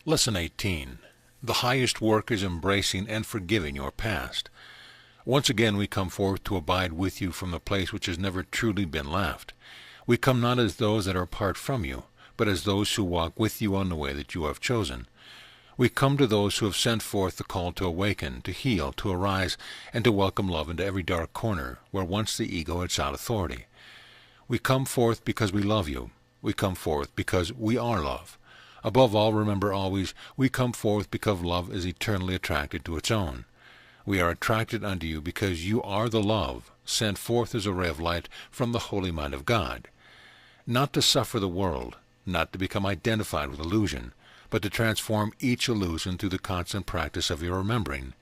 Lesson 18. The highest work is embracing and forgiving your past. Once again we come forth to abide with you from the place which has never truly been left. We come not as those that are apart from you, but as those who walk with you on the way that you have chosen. We come to those who have sent forth the call to awaken, to heal, to arise, and to welcome love into every dark corner where once the ego had sought authority. We come forth because we love you. We come forth because we are love. Above all, remember always, we come forth because love is eternally attracted to its own. We are attracted unto you because you are the love, sent forth as a ray of light from the holy mind of God. Not to suffer the world, not to become identified with illusion, but to transform each illusion through the constant practice of your remembering.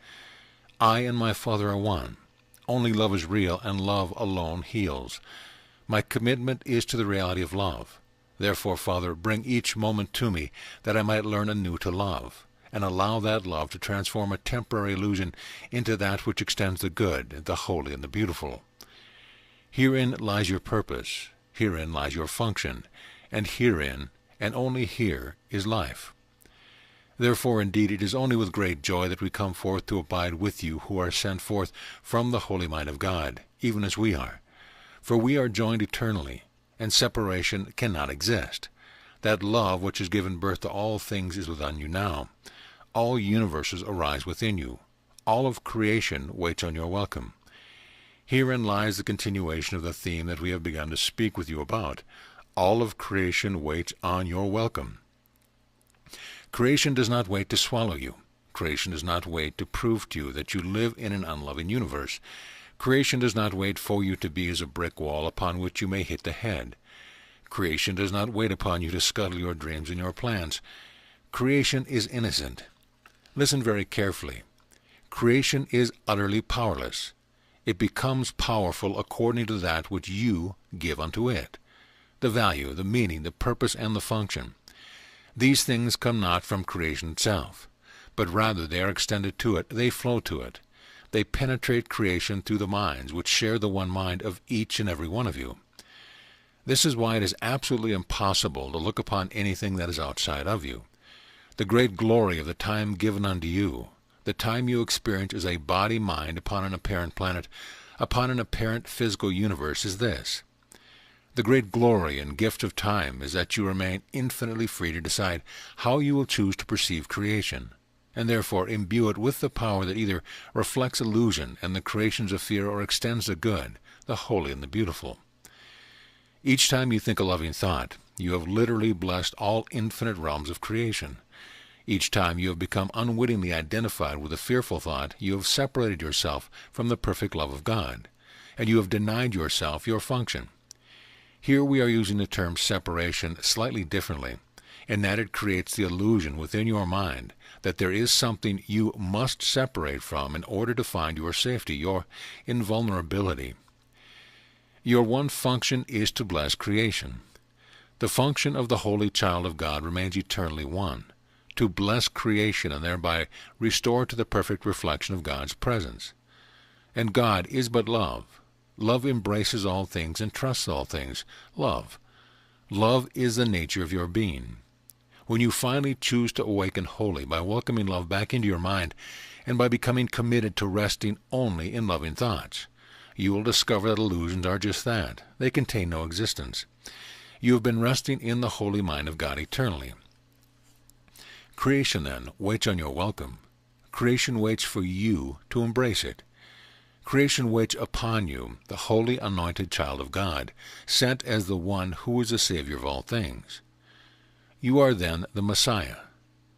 I and my Father are one. Only love is real, and love alone heals. My commitment is to the reality of love. Therefore, Father, bring each moment to me that I might learn anew to love, and allow that love to transform a temporary illusion into that which extends the good, the holy, and the beautiful. Herein lies your purpose, herein lies your function, and herein, and only here, is life. Therefore, indeed, it is only with great joy that we come forth to abide with you who are sent forth from the holy mind of God, even as we are. For we are joined eternally, and separation cannot exist. That love which has given birth to all things is within you now. All universes arise within you. All of creation waits on your welcome. Herein lies the continuation of the theme that we have begun to speak with you about. All of creation waits on your welcome. Creation does not wait to swallow you. Creation does not wait to prove to you that you live in an unloving universe. Creation does not wait for you to be as a brick wall upon which you may hit the head. Creation does not wait upon you to scuttle your dreams and your plans. Creation is innocent. Listen very carefully. Creation is utterly powerless. It becomes powerful according to that which you give unto it. The value, the meaning, the purpose, and the function. These things come not from creation itself, but rather they are extended to it, they flow to it. They penetrate creation through the minds which share the one mind of each and every one of you. This is why it is absolutely impossible to look upon anything that is outside of you. The great glory of the time given unto you, the time you experience as a body-mind upon an apparent planet, upon an apparent physical universe, is this. The great glory and gift of time is that you remain infinitely free to decide how you will choose to perceive creation, and therefore imbue it with the power that either reflects illusion and the creations of fear or extends the good, the holy, and the beautiful. Each time you think a loving thought, you have literally blessed all infinite realms of creation. Each time you have become unwittingly identified with a fearful thought, you have separated yourself from the perfect love of God, and you have denied yourself your function. Here we are using the term separation slightly differently, in that it creates the illusion within your mind that there is something you must separate from in order to find your safety, your invulnerability. Your one function is to bless creation. The function of the holy child of God remains eternally one, to bless creation and thereby restore to the perfect reflection of God's presence. And God is but love. Love embraces all things and trusts all things. Love. Love is the nature of your being. When you finally choose to awaken wholly by welcoming love back into your mind and by becoming committed to resting only in loving thoughts, you will discover that illusions are just that. They contain no existence. You have been resting in the holy mind of God eternally. Creation, then, waits on your welcome. Creation waits for you to embrace it. Creation waits upon you, the holy anointed child of God, sent as the one who is the Savior of all things. You are then the Messiah.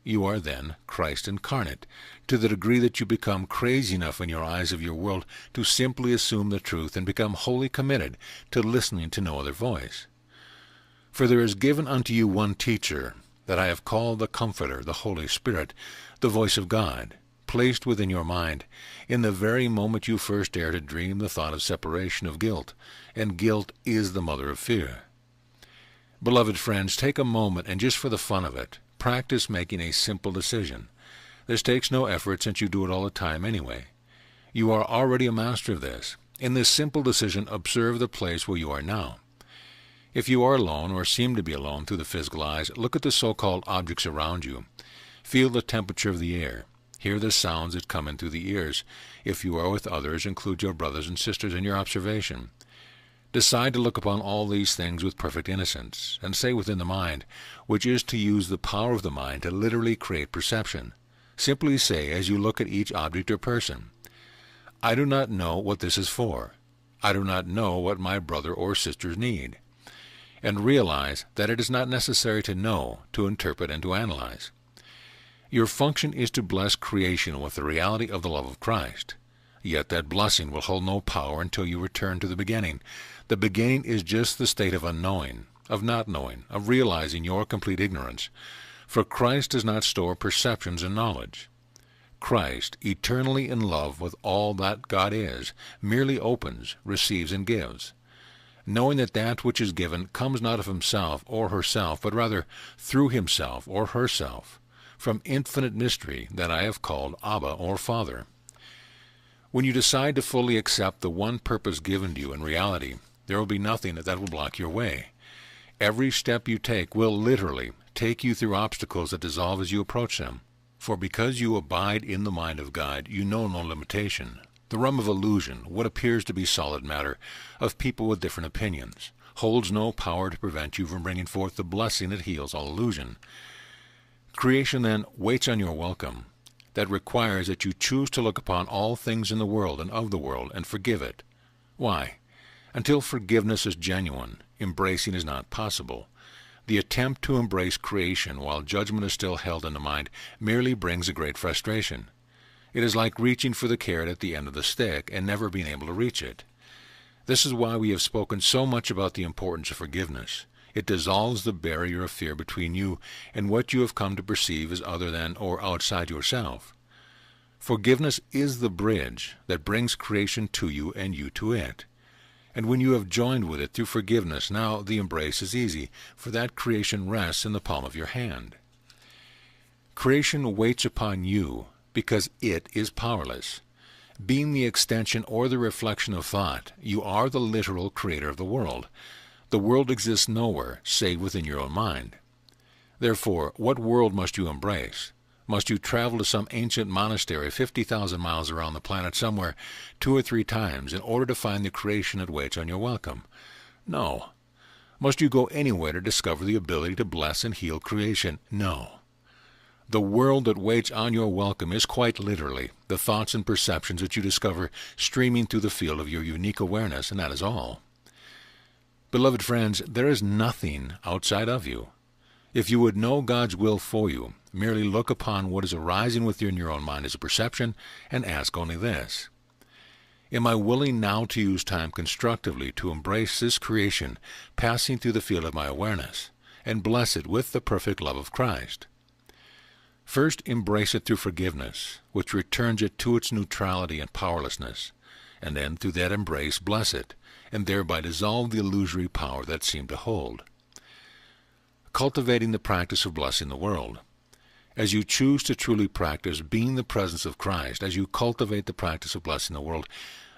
You are then Christ incarnate, to the degree that you become crazy enough in your eyes of your world to simply assume the truth and become wholly committed to listening to no other voice. For there is given unto you one teacher, that I have called the Comforter, the Holy Spirit, the voice of God, placed within your mind, in the very moment you first dare to dream the thought of separation of guilt, and guilt is the mother of fear. Beloved friends, take a moment and just for the fun of it, practice making a simple decision. This takes no effort since you do it all the time anyway. You are already a master of this. In this simple decision, observe the place where you are now. If you are alone or seem to be alone through the physical eyes, look at the so-called objects around you. Feel the temperature of the air. Hear the sounds that come in through the ears. If you are with others, include your brothers and sisters in your observation. Decide to look upon all these things with perfect innocence, and say within the mind, which is to use the power of the mind to literally create perception. Simply say, as you look at each object or person, I do not know what this is for. I do not know what my brother or sisters need. And realize that it is not necessary to know, to interpret, and to analyze. Your function is to bless creation with the reality of the love of Christ. Yet that blessing will hold no power until you return to the beginning. The beginning is just the state of unknowing, of not knowing, of realizing your complete ignorance. For Christ does not store perceptions and knowledge. Christ, eternally in love with all that God is, merely opens, receives, and gives, knowing that that which is given comes not of himself or herself, but rather through himself or herself, from infinite mystery that I have called Abba or Father. When you decide to fully accept the one purpose given to you in reality, there will be nothing that will block your way. Every step you take will literally take you through obstacles that dissolve as you approach them. For because you abide in the mind of God, you know no limitation. The realm of illusion, what appears to be solid matter, of people with different opinions, holds no power to prevent you from bringing forth the blessing that heals all illusion. Creation, then, waits on your welcome. That requires that you choose to look upon all things in the world and of the world and forgive it. Why? Until forgiveness is genuine, embracing is not possible. The attempt to embrace creation while judgment is still held in the mind merely brings a great frustration. It is like reaching for the carrot at the end of the stick and never being able to reach it. This is why we have spoken so much about the importance of forgiveness. It dissolves the barrier of fear between you and what you have come to perceive as other than or outside yourself. Forgiveness is the bridge that brings creation to you and you to it. And when you have joined with it through forgiveness, now the embrace is easy, for that creation rests in the palm of your hand. Creation waits upon you because it is powerless. Being the extension or the reflection of thought, you are the literal creator of the world. The world exists nowhere save within your own mind. Therefore, what world must you embrace? Must you travel to some ancient monastery 50,000 miles around the planet somewhere 2 or 3 times in order to find the creation that waits on your welcome? No. Must you go anywhere to discover the ability to bless and heal creation? No. The world that waits on your welcome is quite literally the thoughts and perceptions that you discover streaming through the field of your unique awareness, and that is all. Beloved friends, there is nothing outside of you. If you would know God's will for you, merely look upon what is arising within your own mind as a perception and ask only this: Am I willing now to use time constructively to embrace this creation passing through the field of my awareness and bless it with the perfect love of Christ? First, embrace it through forgiveness, which returns it to its neutrality and powerlessness, and then through that embrace bless it, and thereby dissolve the illusory power that seemed to hold. Cultivating the practice of blessing the world. As you choose to truly practice being the presence of Christ, as you cultivate the practice of blessing the world,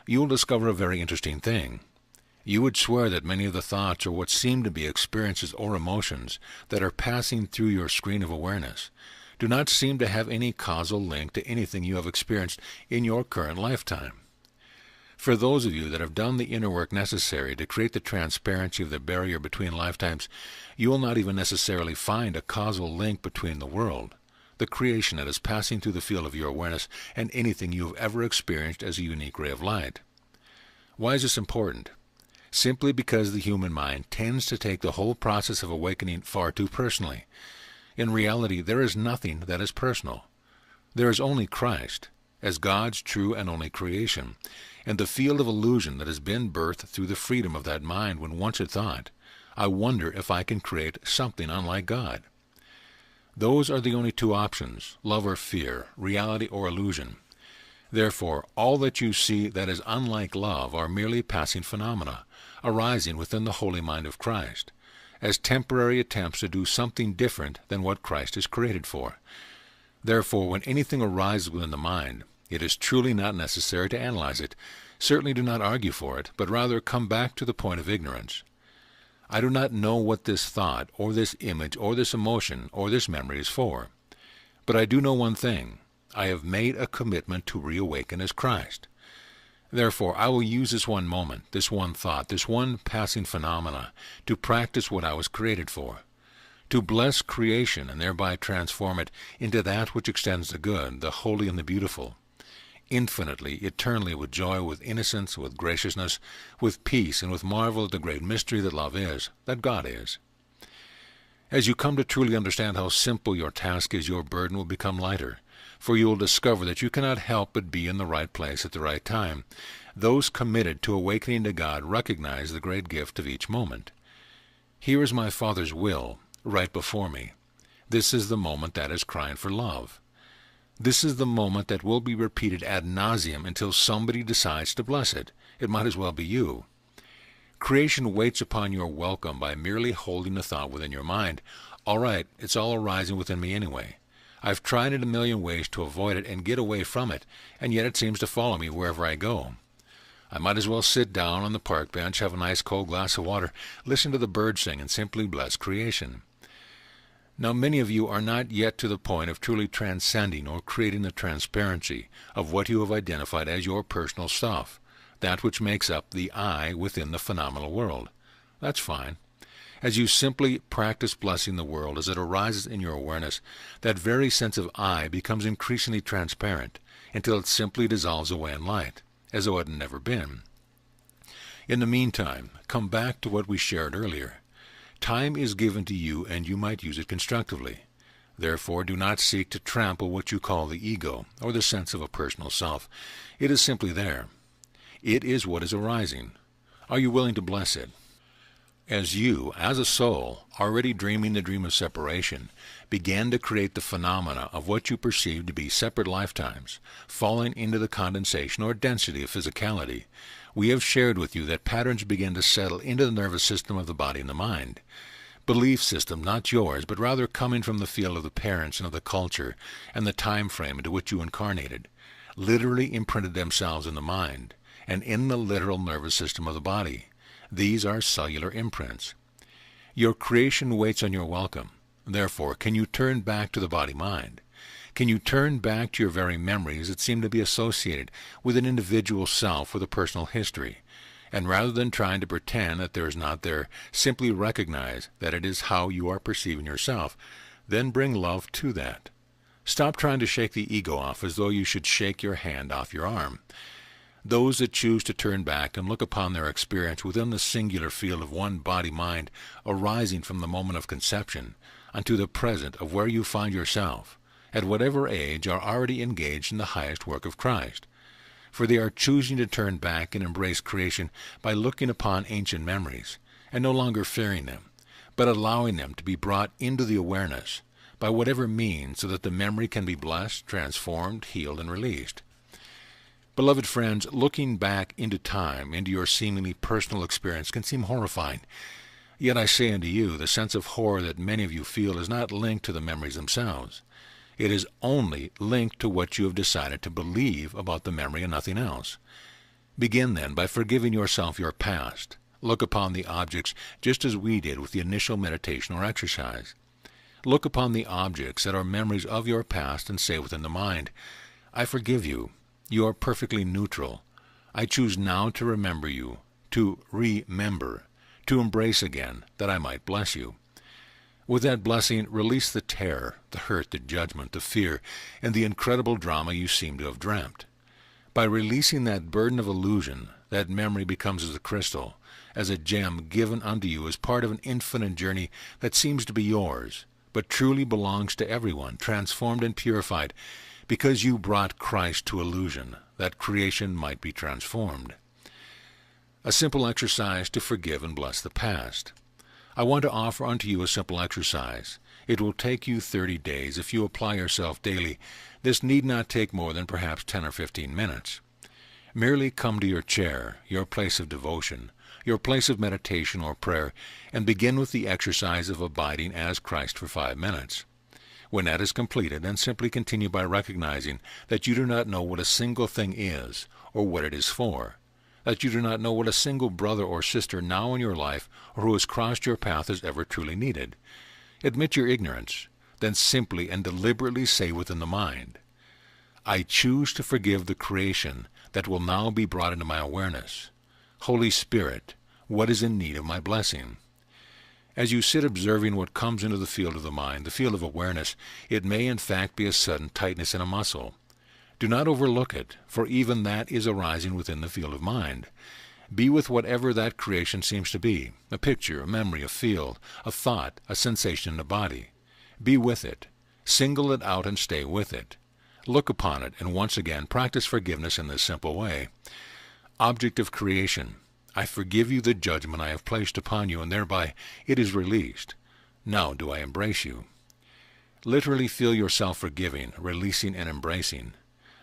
you will discover a very interesting thing. You would swear that many of the thoughts or what seem to be experiences or emotions that are passing through your screen of awareness do not seem to have any causal link to anything you have experienced in your current lifetime. For those of you that have done the inner work necessary to create the transparency of the barrier between lifetimes, you will not even necessarily find a causal link between the world, the creation that is passing through the field of your awareness, and anything you have ever experienced as a unique ray of light. Why is this important? Simply because the human mind tends to take the whole process of awakening far too personally. In reality, there is nothing that is personal. There is only Christ, as God's true and only creation, and the field of illusion that has been birthed through the freedom of that mind when once it thought, I wonder if I can create something unlike God. Those are the only 2 options, love or fear, reality or illusion. Therefore, all that you see that is unlike love are merely passing phenomena, arising within the holy mind of Christ, as temporary attempts to do something different than what Christ is created for. Therefore, when anything arises within the mind, it is truly not necessary to analyze it. Certainly do not argue for it, but rather come back to the point of ignorance. I do not know what this thought, or this image, or this emotion, or this memory is for. But I do know one thing. I have made a commitment to reawaken as Christ. Therefore, I will use this one moment, this one thought, this one passing phenomena to practice what I was created for, to bless creation and thereby transform it into that which extends the good, the holy, and the beautiful, infinitely, eternally, with joy, with innocence, with graciousness, with peace, and with marvel at the great mystery that love is, that God is. As you come to truly understand how simple your task is, your burden will become lighter, for you will discover that you cannot help but be in the right place at the right time. Those committed to awakening to God recognize the great gift of each moment. Here is my Father's will, right before me. This is the moment that is crying for love. This is the moment that will be repeated ad nauseum until somebody decides to bless it. It might as well be you. Creation waits upon your welcome by merely holding the thought within your mind. All right, it's all arising within me anyway. I've tried it a million ways to avoid it and get away from it, and yet it seems to follow me wherever I go. I might as well sit down on the park bench, have a nice cold glass of water, listen to the birds sing, and simply bless creation. Now, many of you are not yet to the point of truly transcending or creating the transparency of what you have identified as your personal self, that which makes up the I within the phenomenal world. That's fine. As you simply practice blessing the world as it arises in your awareness, that very sense of I becomes increasingly transparent until it simply dissolves away in light, as though it had never been. In the meantime, come back to what we shared earlier. Time is given to you, and you might use it constructively. Therefore, do not seek to trample what you call the ego, or the sense of a personal self. It is simply there. It is what is arising. Are you willing to bless it? As you, as a soul, already dreaming the dream of separation, began to create the phenomena of what you perceive to be separate lifetimes, falling into the condensation or density of physicality, we have shared with you that patterns begin to settle into the nervous system of the body and the mind. Belief system, not yours, but rather coming from the field of the parents and of the culture and the time frame into which you incarnated, literally imprinted themselves in the mind and in the literal nervous system of the body. These are cellular imprints. Your creation waits on your welcome. Therefore, can you turn back to the body-mind? Can you turn back to your very memories that seem to be associated with an individual self with a personal history, and rather than trying to pretend that there is not there, simply recognize that it is how you are perceiving yourself, then bring love to that. Stop trying to shake the ego off as though you should shake your hand off your arm. Those that choose to turn back and look upon their experience within the singular field of one body-mind arising from the moment of conception unto the present of where you find yourself, at whatever age, are already engaged in the highest work of Christ. For they are choosing to turn back and embrace creation by looking upon ancient memories, and no longer fearing them, but allowing them to be brought into the awareness, by whatever means, so that the memory can be blessed, transformed, healed, and released. Beloved friends, looking back into time, into your seemingly personal experience, can seem horrifying. Yet I say unto you, the sense of horror that many of you feel is not linked to the memories themselves. It is only linked to what you have decided to believe about the memory and nothing else. Begin then by forgiving yourself your past. Look upon the objects just as we did with the initial meditation or exercise. Look upon the objects that are memories of your past and say within the mind, I forgive you. You are perfectly neutral. I choose now to remember you, to remember, to embrace again, that I might bless you. With that blessing, release the terror, the hurt, the judgment, the fear, and the incredible drama you seem to have dreamt. By releasing that burden of illusion, that memory becomes as a crystal, as a gem given unto you as part of an infinite journey that seems to be yours, but truly belongs to everyone, transformed and purified, because you brought Christ to illusion, that creation might be transformed. A simple exercise to forgive and bless the past. I want to offer unto you a simple exercise. It will take you 30 days if you apply yourself daily. This need not take more than perhaps 10 or 15 minutes. Merely come to your chair, your place of devotion, your place of meditation or prayer, and begin with the exercise of abiding as Christ for 5 minutes. When that is completed, then simply continue by recognizing that you do not know what a single thing is or what it is for, that you do not know what a single brother or sister now in your life or who has crossed your path has ever truly needed. Admit your ignorance. then simply and deliberately say within the mind, I choose to forgive the creation that will now be brought into my awareness. Holy Spirit, what is in need of my blessing? As you sit observing what comes into the field of the mind, the field of awareness, it may in fact be a sudden tightness in a muscle. Do not overlook it, for even that is arising within the field of mind. Be with whatever that creation seems to be, a picture, a memory, a field, a thought, a sensation in the body. Be with it. Single it out and stay with it. Look upon it, and once again practice forgiveness in this simple way. Object of creation, I forgive you the judgment I have placed upon you, and thereby it is released. Now do I embrace you. Literally feel yourself forgiving, releasing, and embracing.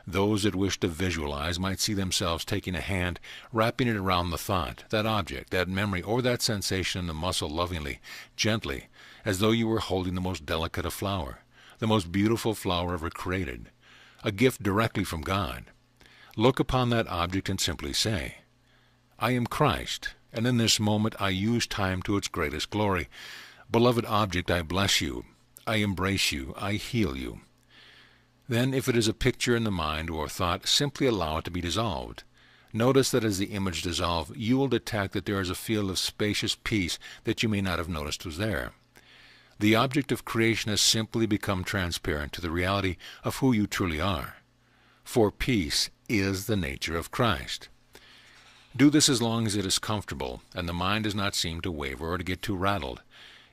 Those that wish to visualize might see themselves taking a hand, wrapping it around the thought, that object, that memory, or that sensation in the muscle lovingly, gently, as though you were holding the most delicate of flower, the most beautiful flower ever created, a gift directly from God. Look upon that object and simply say, I am Christ, and in this moment I use time to its greatest glory. Beloved object, I bless you. I embrace you. I heal you. Then, if it is a picture in the mind or thought, simply allow it to be dissolved. Notice that as the image dissolves, you will detect that there is a field of spacious peace that you may not have noticed was there. The object of creation has simply become transparent to the reality of who you truly are. For peace is the nature of Christ. Do this as long as it is comfortable, and the mind does not seem to waver or to get too rattled.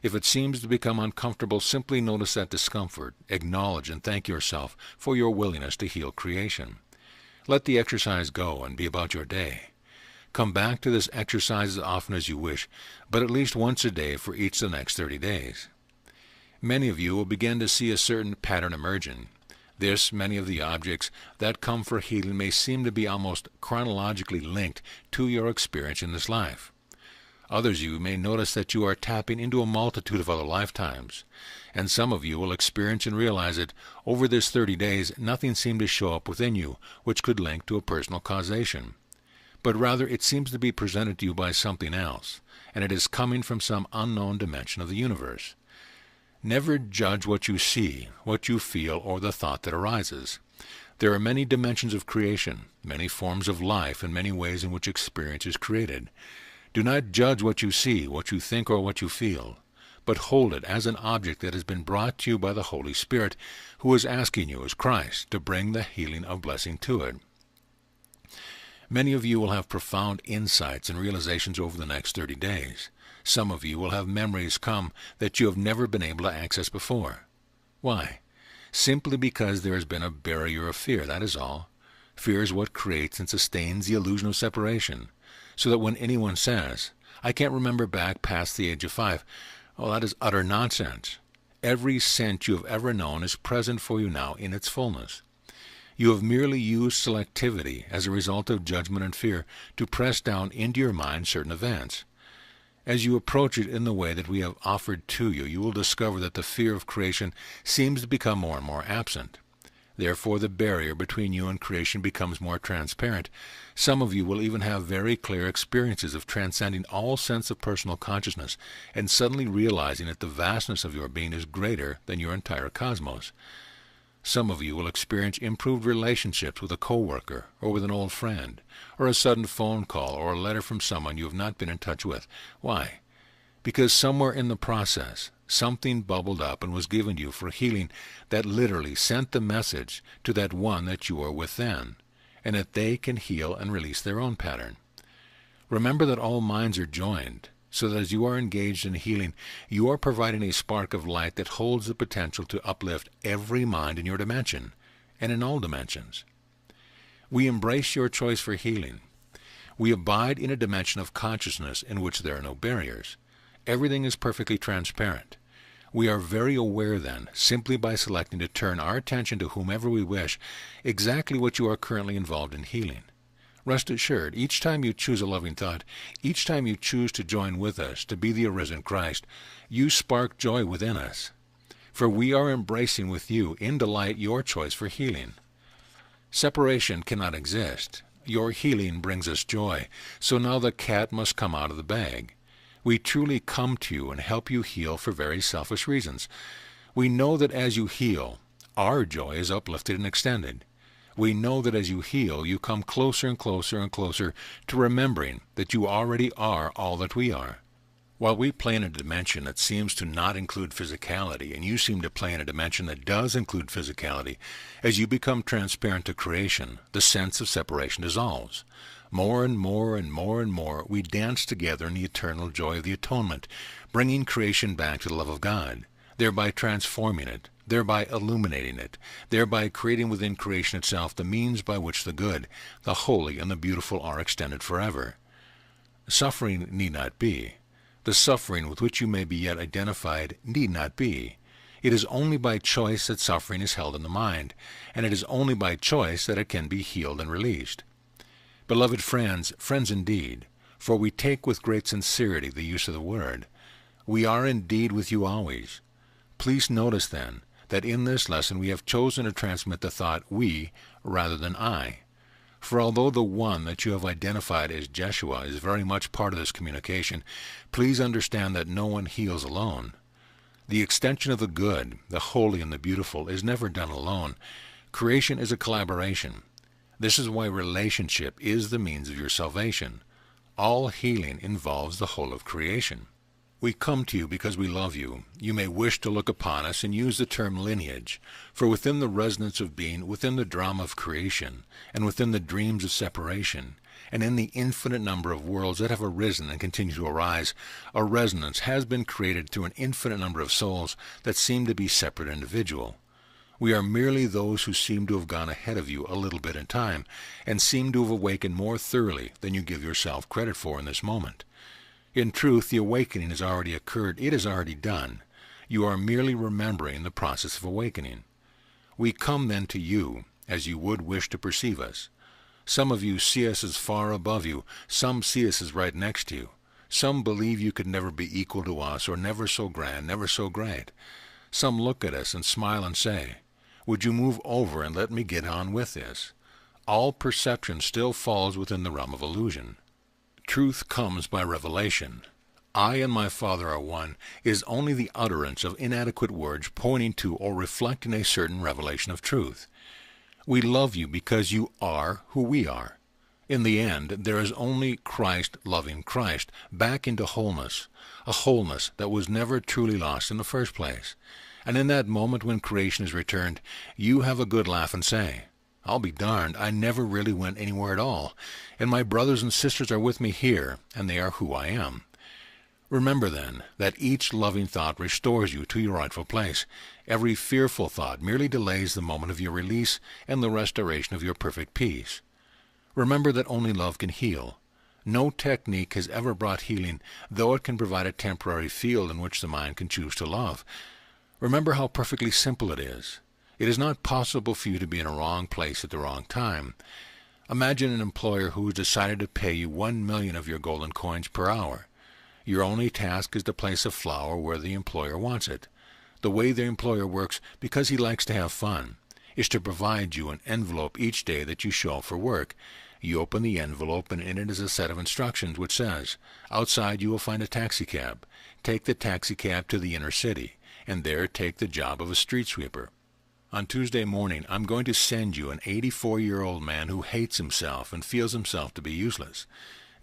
If it seems to become uncomfortable, simply notice that discomfort, acknowledge and thank yourself for your willingness to heal creation. Let the exercise go and be about your day. Come back to this exercise as often as you wish, but at least once a day for each of the next 30 days. Many of you will begin to see a certain pattern emerging. Many of the objects that come for healing may seem to be almost chronologically linked to your experience in this life. Others of you may notice that you are tapping into a multitude of other lifetimes, and some of you will experience and realize that over this 30 days nothing seemed to show up within you which could link to a personal causation, but rather it seems to be presented to you by something else, and it is coming from some unknown dimension of the universe. Never judge what you see, what you feel, or the thought that arises. There are many dimensions of creation, many forms of life, and many ways in which experience is created. Do not judge what you see, what you think, or what you feel, but hold it as an object that has been brought to you by the Holy Spirit, who is asking you as Christ to bring the healing of blessing to it. Many of you will have profound insights and realizations over the next 30 days. Some of you will have memories come that you have never been able to access before. Why? Simply because there has been a barrier of fear, that is all. Fear is what creates and sustains the illusion of separation, so that when anyone says, I can't remember back past the age of 5, oh, that is utter nonsense. Every sense you have ever known is present for you now in its fullness. You have merely used selectivity as a result of judgment and fear to press down into your mind certain events. As you approach it in the way that we have offered to you, you will discover that the fear of creation seems to become more and more absent. Therefore, the barrier between you and creation becomes more transparent. Some of you will even have very clear experiences of transcending all sense of personal consciousness and suddenly realizing that the vastness of your being is greater than your entire cosmos. Some of you will experience improved relationships with a coworker or with an old friend, or a sudden phone call or a letter from someone you have not been in touch with. Why? Because somewhere in the process, something bubbled up and was given you for healing that literally sent the message to that one that you are with then, and that they can heal and release their own pattern. Remember that all minds are joined, so that as you are engaged in healing, you are providing a spark of light that holds the potential to uplift every mind in your dimension, and in all dimensions. We embrace your choice for healing. We abide in a dimension of consciousness in which there are no barriers. Everything is perfectly transparent. We are very aware then, simply by selecting to turn our attention to whomever we wish, exactly what you are currently involved in healing. Rest assured, each time you choose a loving thought, each time you choose to join with us, to be the arisen Christ, you spark joy within us. For we are embracing with you in delight your choice for healing. Separation cannot exist. Your healing brings us joy, so now the cat must come out of the bag. We truly come to you and help you heal for very selfish reasons. We know that as you heal, our joy is uplifted and extended. We know that as you heal, you come closer and closer and closer to remembering that you already are all that we are. While we play in a dimension that seems to not include physicality, and you seem to play in a dimension that does include physicality, as you become transparent to creation, the sense of separation dissolves. More and more and more and more, we dance together in the eternal joy of the atonement, bringing creation back to the love of God, thereby transforming it, thereby illuminating it, thereby creating within creation itself the means by which the good, the holy, and the beautiful are extended forever. Suffering need not be. The suffering with which you may be yet identified need not be. It is only by choice that suffering is held in the mind, and it is only by choice that it can be healed and released. Beloved friends, friends indeed, for we take with great sincerity the use of the word, we are indeed with you always. Please notice then that in this lesson we have chosen to transmit the thought we rather than I. For although the one that you have identified as Jeshua is very much part of this communication, please understand that no one heals alone. The extension of the good, the holy, and the beautiful is never done alone. Creation is a collaboration. This is why relationship is the means of your salvation. All healing involves the whole of creation. We come to you because we love you. You may wish to look upon us and use the term lineage, for within the resonance of being, within the drama of creation, and within the dreams of separation, and in the infinite number of worlds that have arisen and continue to arise, a resonance has been created through an infinite number of souls that seem to be separate and individual. We are merely those who seem to have gone ahead of you a little bit in time, and seem to have awakened more thoroughly than you give yourself credit for in this moment. In truth, the awakening has already occurred. It is already done. You are merely remembering the process of awakening. We come then to you, as you would wish to perceive us. Some of you see us as far above you. Some see us as right next to you. Some believe you could never be equal to us, or never so grand, never so great. Some look at us and smile and say, "Would you move over and let me get on with this?" All perception still falls within the realm of illusion. Truth comes by revelation. I and my Father are one is only the utterance of inadequate words pointing to or reflecting a certain revelation of truth. We love you because you are who we are. In the end, there is only Christ loving Christ, back into wholeness, a wholeness that was never truly lost in the first place. And in that moment when creation is returned, you have a good laugh and say, "I'll be darned, I never really went anywhere at all, and my brothers and sisters are with me here, and they are who I am." Remember, then, that each loving thought restores you to your rightful place. Every fearful thought merely delays the moment of your release and the restoration of your perfect peace. Remember that only love can heal. No technique has ever brought healing, though it can provide a temporary field in which the mind can choose to love. Remember how perfectly simple it is. It is not possible for you to be in a wrong place at the wrong time. Imagine an employer who has decided to pay you 1,000,000 of your golden coins per hour. Your only task is to place a flower where the employer wants it. The way the employer works, because he likes to have fun, is to provide you an envelope each day that you show up for work. You open the envelope, and in it is a set of instructions which says, outside you will find a taxicab. Take the taxicab to the inner city, and there take the job of a street sweeper. On Tuesday morning, I'm going to send you an 84-year-old man who hates himself and feels himself to be useless.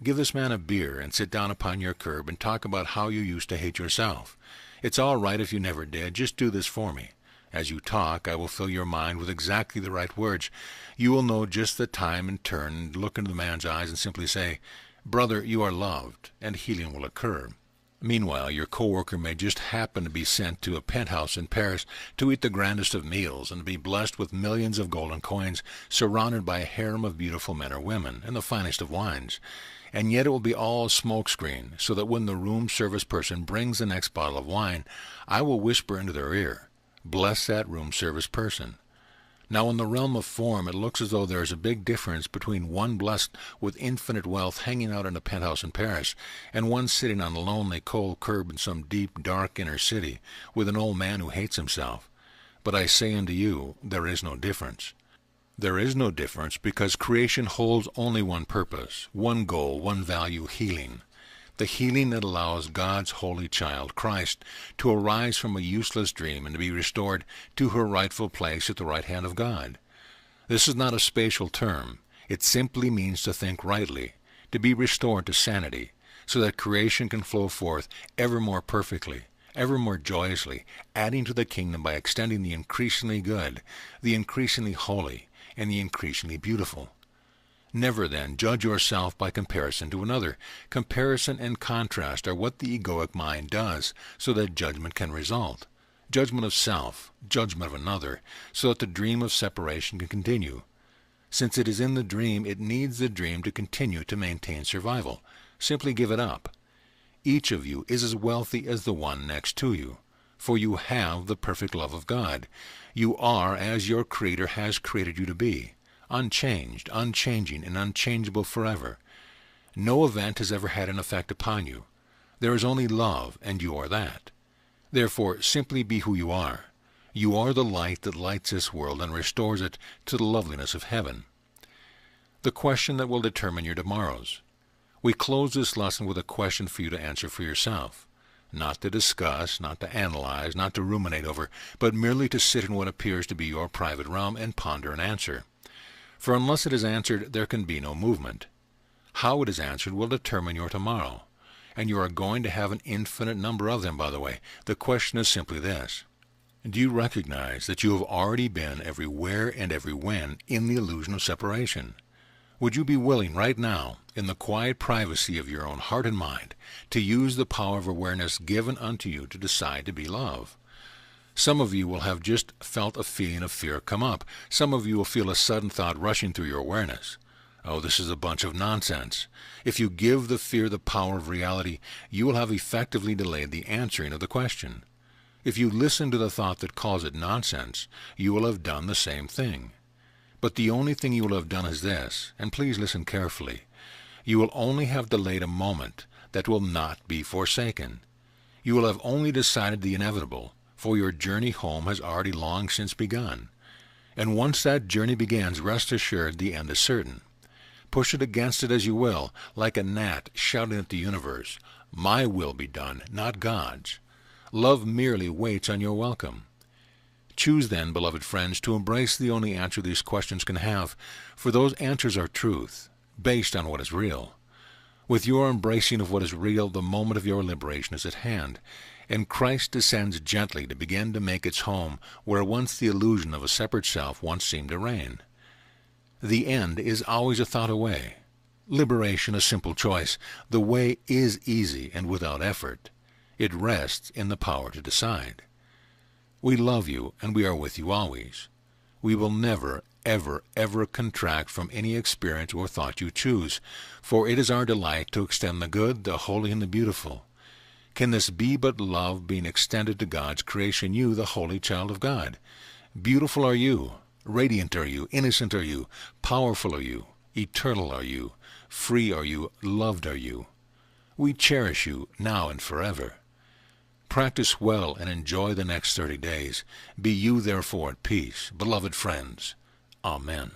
Give this man a beer and sit down upon your curb and talk about how you used to hate yourself. It's all right if you never did. Just do this for me. As you talk, I will fill your mind with exactly the right words. You will know just the time and turn and look into the man's eyes and simply say, "Brother, you are loved," and healing will occur. Meanwhile, your coworker may just happen to be sent to a penthouse in Paris to eat the grandest of meals and be blessed with millions of golden coins, surrounded by a harem of beautiful men or women, and the finest of wines. And yet it will be all a smokescreen, so that when the room service person brings the next bottle of wine, I will whisper into their ear, "Bless that room service person." Now in the realm of form, it looks as though there is a big difference between one blessed with infinite wealth hanging out in a penthouse in Paris, and one sitting on a lonely cold curb in some deep, dark inner city, with an old man who hates himself. But I say unto you, there is no difference. There is no difference because creation holds only one purpose, one goal, one value, healing. the healing that allows God's holy child, Christ, to arise from a useless dream and to be restored to her rightful place at the right hand of God. This is not a spatial term. It simply means to think rightly, to be restored to sanity, so that creation can flow forth ever more perfectly, ever more joyously, adding to the kingdom by extending the increasingly good, the increasingly holy, and the increasingly beautiful. Never, then, judge yourself by comparison to another. Comparison and contrast are what the egoic mind does, so that judgment can result. Judgment of self, judgment of another, so that the dream of separation can continue. Since it is in the dream, it needs the dream to continue to maintain survival. Simply give it up. Each of you is as wealthy as the one next to you, for you have the perfect love of God. You are as your Creator has created you to be, unchanged, unchanging, and unchangeable forever. No event has ever had an effect upon you. There is only love, and you are that. Therefore, simply be who you are. You are the light that lights this world and restores it to the loveliness of heaven. The question that will determine your tomorrows. We close this lesson with a question for you to answer for yourself. Not to discuss, not to analyze, not to ruminate over, but merely to sit in what appears to be your private realm and ponder an answer. For unless it is answered, there can be no movement. How it is answered will determine your tomorrow. And you are going to have an infinite number of them, by the way. The question is simply this. Do you recognize that you have already been everywhere and every when in the illusion of separation? Would you be willing right now, in the quiet privacy of your own heart and mind, to use the power of awareness given unto you to decide to be love? Some of you will have just felt a feeling of fear come up. Some of you will feel a sudden thought rushing through your awareness. Oh, this is a bunch of nonsense. If you give the fear the power of reality, you will have effectively delayed the answering of the question. If you listen to the thought that calls it nonsense, you will have done the same thing. But the only thing you will have done is this, and please listen carefully. You will only have delayed a moment that will not be forsaken. You will have only decided the inevitable, for your journey home has already long since begun. And once that journey begins, rest assured the end is certain. Push it against it as you will, like a gnat shouting at the universe, "My will be done, not God's." Love merely waits on your welcome. Choose then, beloved friends, to embrace the only answer these questions can have, for those answers are truth, based on what is real. With your embracing of what is real, the moment of your liberation is at hand, and Christ descends gently to begin to make its home where once the illusion of a separate self once seemed to reign. The end is always a thought away. Liberation a simple choice. The way is easy and without effort. It rests in the power to decide. We love you, and we are with you always. We will never, ever, ever contract from any experience or thought you choose, for it is our delight to extend the good, the holy, and the beautiful. Can this be but love being extended to God's creation, you, the holy child of God? Beautiful are you, radiant are you, innocent are you, powerful are you, eternal are you, free are you, loved are you. We cherish you now and forever. Practice well and enjoy the next 30 days. Be you therefore at peace, beloved friends. Amen.